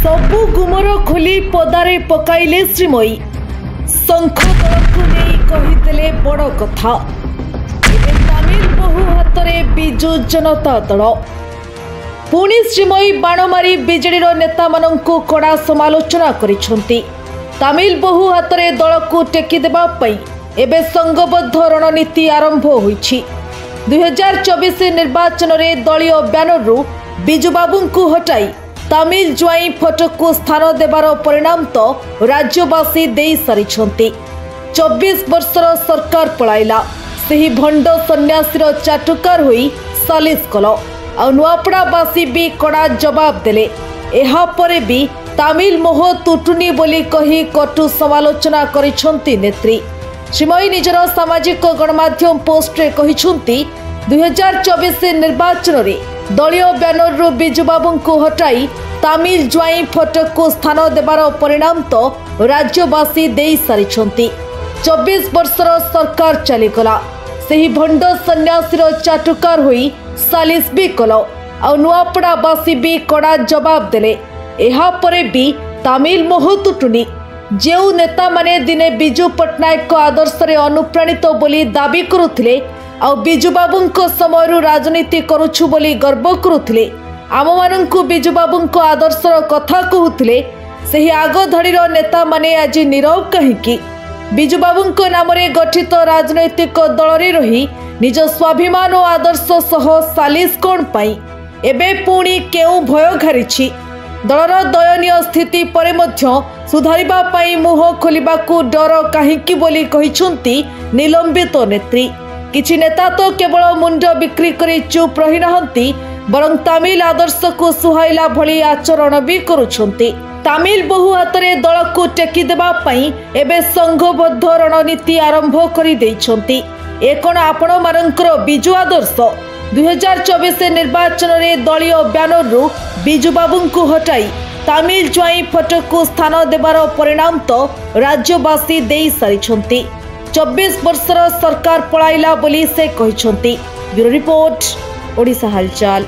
सबु गुमर खोली पदारे पकाइले श्रीमयी शंख दलकु नहीं कहिदेले बड़ कथा। एबे तमिल बहु हातरे बिजु जनता दल पुणी श्रीमयी बाण मारी बीजेडी नेता मानंकु कड़ा समालोचना करिसेंती। तमिल बहु हातरे दलकु टेकी देबा पई एबे संघबद्ध रणनीति आरंभ होईछि। 2024 निर्वाचन रे दलीय बैनर रु बिजु बाबूंकु हटाई तमिल ज्वाई फोटो को स्थान देवार परिणाम तो राज्यवासी दे सारी। 24 वर्षर सरकार पलाइला सही भंड सन्यासीर चाटुकार होई सालिस कल आ नुआपड़ावासी भी कड़ा जवाब देले। एहा परे भी तमिल मोह तुटुनी बोली कही कटु समालोचना करिसंती नेत्री। श्रीमयी निजर सामाजिक गणमाध्यम पोस्ट रे कहिसंती 2024 निर्वाचन रे दलीय बैनर रु बिजु बाबूंकु हटाई तमिल ज्वाई फोटो को स्थान देवार परिणाम तो राज्यवासी दे सारी। 24 वर्षर सरकार चलीगला सही भंड सन्यासीर चाटुकार होई सालिस भी कल आ नुआपड़ावासी भी कड़ा जवाब देले। एहा परे भी तमिल मोह तुटुनी। जेउ नेता माने दिने बिजु पट्टनायक आदर्श रे अनुप्राणित बोली दाबी करुथिले आ बिजु बाबूंको समयरु राजनीति करुछु बोली गर्व करुथिले। आम मानंकु बिजु बाबूंको आदर्शर कथा कहूथिले सही आग धड़ीर नेता माने आज नीरव कहिकी। बिजु बाबूंको नाम रे गठित राजनैतिक दल रे रही निज स्वाभिमान और आदर्श सह सालिस कोण पाई एबे पुणी केउ भय घारिछि। दलर दयनीय स्थिति परे मध्य सुधारिबा पाई मुह खोलिबाकू डर काहिकी बोली कहिसंती निलंबित नेत्री। किछि नेता तो केवल मुंड बिक्री करी चुप रही नहंती बरं तमिल आदर्श को सुहाइला भली आचरण भी करुछंती। तमिल बहु हातरे दल को टेकी देबा पई एबे संघबद्ध रणनीति आरंभ करि दैछंती। ए कोन आपण मानकर बिजु आदर्श 2024 निर्वाचन रे दलीय बैनर रु बिजु बाबूंकु हटाई तमिल ज्वाई फोटो को स्थान देवार परिणाम तो राज्यवासी दे सारी। 24 वर्षर सरकार पलाइला बोली से कहिसंती। ब्यूरो रिपोर्ट ओडिशा हालचाल।